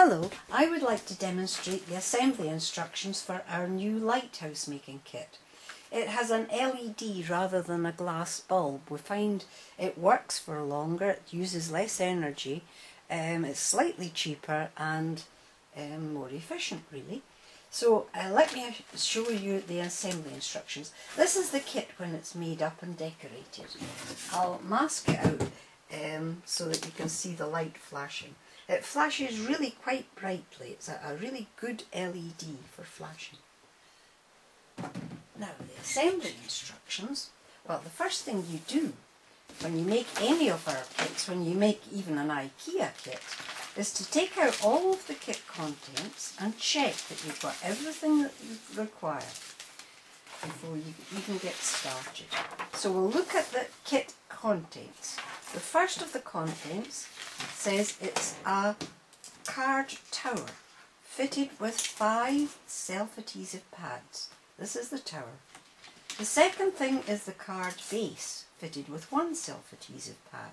Hello, I would like to demonstrate the assembly instructions for our new lighthouse making kit. It has an LED rather than a glass bulb. We find it works for longer, it uses less energy, it's slightly cheaper and more efficient really. So let me show you the assembly instructions. This is the kit when it's made up and decorated. I'll mask it out so that you can see the light flashing. It flashes really quite brightly. It's a really good LED for flashing. Now the assembly instructions, well, the first thing you do when you make any of our kits, when you make even an IKEA kit, is to take out all of the kit contents and check that you've got everything that you require before you even get started. So we'll look at the kit contents. The first of the contents says it's a card tower fitted with 5 self-adhesive pads. This is the tower. The second thing is the card base fitted with 1 self-adhesive pad.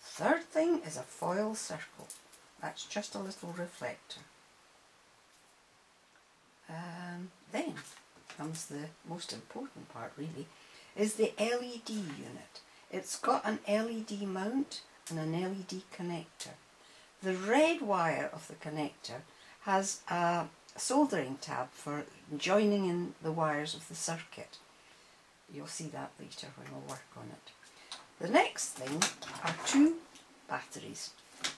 Third thing is a foil circle. That's just a little reflector. Then comes the most important part really, is the LED unit. It's got an LED mount and an LED connector. The red wire of the connector has a soldering tab for joining in the wires of the circuit. You'll see that later when we'll work on it. The next thing are 2 batteries.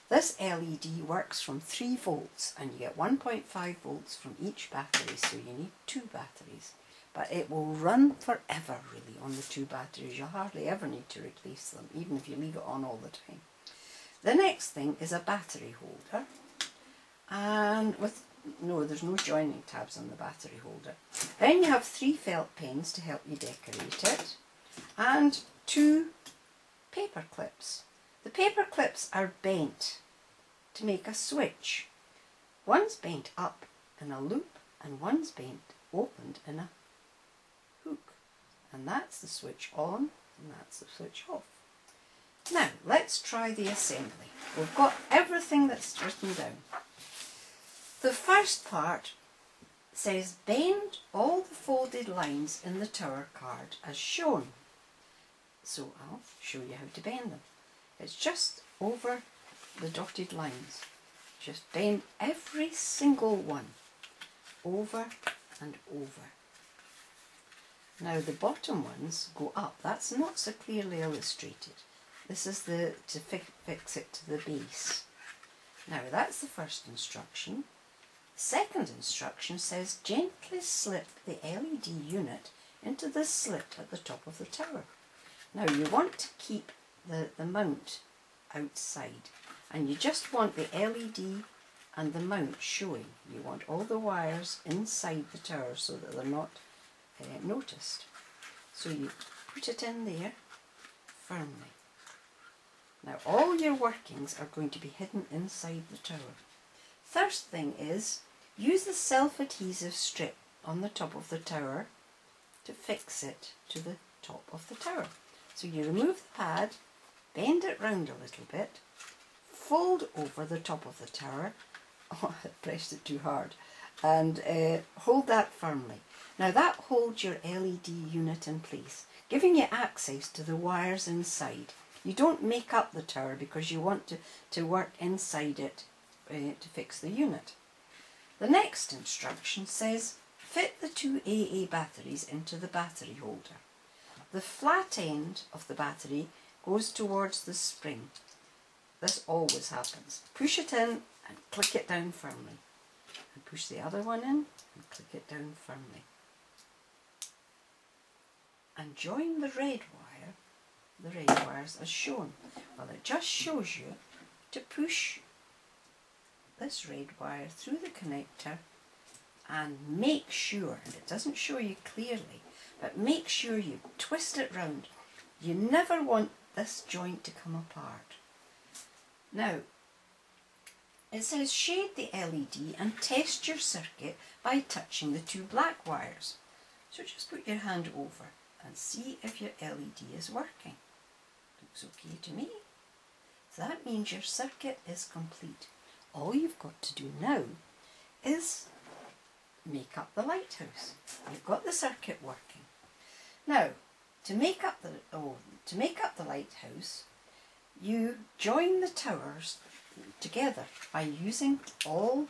This LED works from 3 volts and you get 1.5 volts from each battery, so you need 2 batteries. But it will run forever really on the 2 batteries. You'll hardly ever need to replace them, even if you leave it on all the time. The next thing is a battery holder, and there's no joining tabs on the battery holder. Then you have 3 felt pens to help you decorate it, and 2 paper clips. The paper clips are bent to make a switch. One's bent up in a loop and one's bent opened in a hook, and that's the switch on and that's the switch off. Now let's try the assembly. We've got everything that's written down. The first part says bend all the folded lines in the tower card as shown. So I'll show you how to bend them. It's just over the dotted lines. Just bend every single one over and over. Now the bottom ones go up. That's not so clearly illustrated. This is to fix it to the base. Now that's the first instruction. The second instruction says gently slip the LED unit into the slit at the top of the tower. Now you want to keep the mount outside, and you just want the LED and the mount showing. You want all the wires inside the tower so that they're not noticed. So you put it in there firmly. Now all your workings are going to be hidden inside the tower. First thing is, use the self-adhesive strip on the top of the tower to fix it to the top of the tower. So you remove the pad, bend it round a little bit, fold over the top of the tower. Oh, I pressed it too hard. And hold that firmly. Now that holds your LED unit in place, giving you access to the wires inside. You don't make up the tower because you want to work inside it to fix the unit. The next instruction says fit the 2 AA batteries into the battery holder. The flat end of the battery goes towards the spring. This always happens. Push it in and click it down firmly. And push the other one in and click it down firmly. And join the red wires as shown. Well, it just shows you to push this red wire through the connector and make sure, and it doesn't show you clearly, but make sure you twist it round. You never want this joint to come apart. Now, it says shade the LED and test your circuit by touching the 2 black wires. So just put your hand over and see if your LED is working. Looks okay to me. So that means your circuit is complete. all you've got to do now is make up the lighthouse. You've got the circuit working. Now, to make up the lighthouse, you join the towers together by using all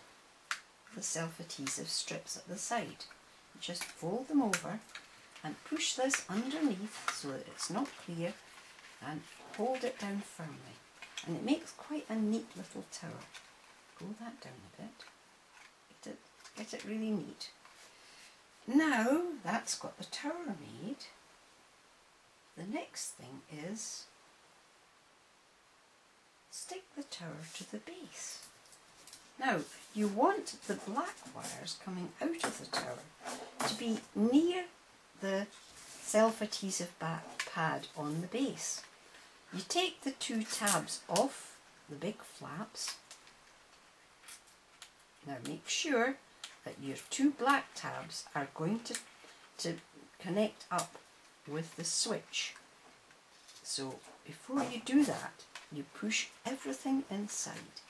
the self-adhesive strips at the side. You just fold them over and push this underneath so that it's not clear, and hold it down firmly. And it makes quite a neat little tower. Pull that down a bit. Get it really neat. Now that's got the tower made, the next thing is stick the tower to the base. Now you want the black wires coming out of the tower to be near the self-adhesive pad on the base. You take the two tabs off the big flaps. Now make sure that your two black tabs are going to connect up with the switch. So before you do that, you push everything inside,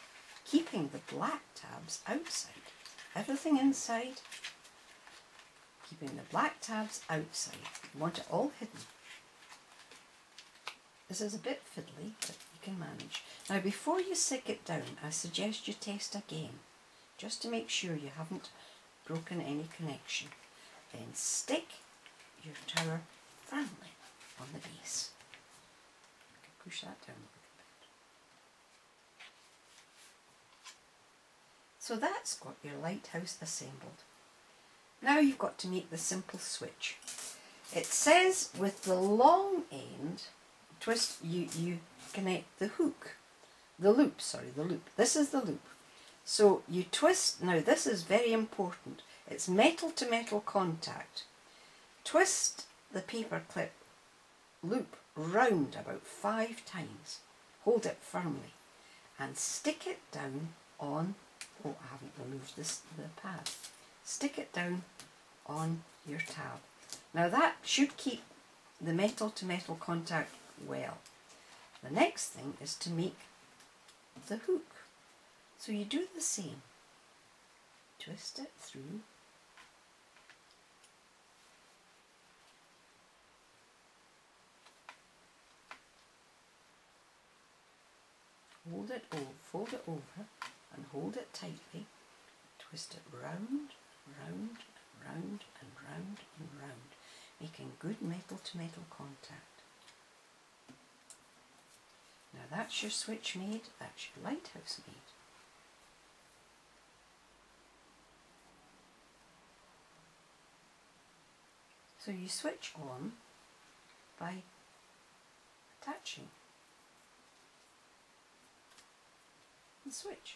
keeping the black tabs outside. Everything inside, keeping the black tabs outside. You want it all hidden. This is a bit fiddly, but you can manage. Now before you stick it down, I suggest you test again, just to make sure you haven't broken any connection. Then stick your tower firmly on the base. You can push that down a little bit. So that's got your lighthouse assembled. Now you've got to make the simple switch. It says with the long end, twist, you connect the hook, the loop. This is the loop. So you twist, now this is very important, it's metal to metal contact. Twist the paper clip loop round about 5 times, hold it firmly and stick it down on, oh I haven't removed the pad, stick it down on your tab. Now that should keep the metal to metal contact well. The next thing is to make the hook. So you do the same. Twist it through. Fold it over and hold it tightly. Twist it round, round, round and round and round, making good metal to metal contact. Now that's your switch made, that's your lighthouse made. So you switch on by attaching the switch,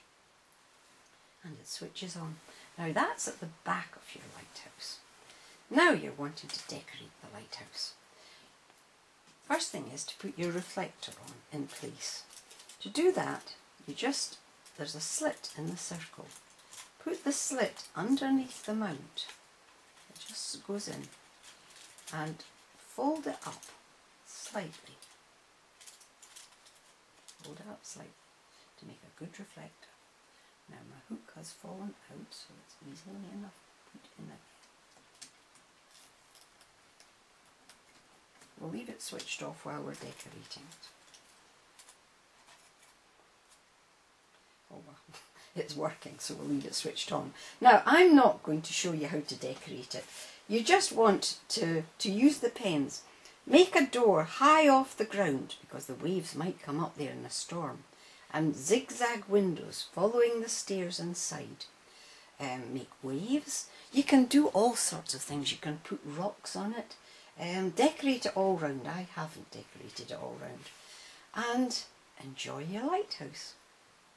and it switches on. Now that's at the back of your lighthouse. Now you're wanting to decorate the lighthouse. First thing is to put your reflector on in place. To do that, there's a slit in the circle. Put the slit underneath the mount. It just goes in. And fold it up slightly. Fold it up slightly to make a good reflector. Now my hook has fallen out, so it's easily enough put in again. We'll leave it switched off while we're decorating it. Oh well, it's working, so we'll leave it switched on. Now I'm not going to show you how to decorate it. You just want to use the pens. Make a door high off the ground, because the waves might come up there in a storm, and zigzag windows following the stairs inside. Make waves. You can do all sorts of things. You can put rocks on it. Decorate it all round. I haven't decorated it all round. And enjoy your lighthouse.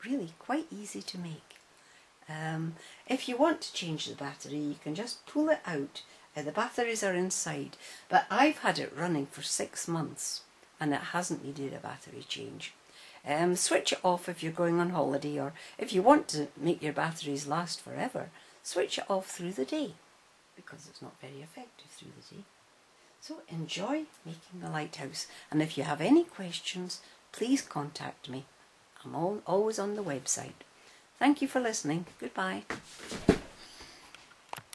Really quite easy to make. If you want to change the battery, you can just pull it out. The batteries are inside, but I've had it running for 6 months and it hasn't needed a battery change. Switch it off if you're going on holiday, or if you want to make your batteries last forever, switch it off through the day, because it's not very effective through the day. So enjoy making the lighthouse, and if you have any questions, please contact me. I'm always on the website. Thank you for listening. Goodbye.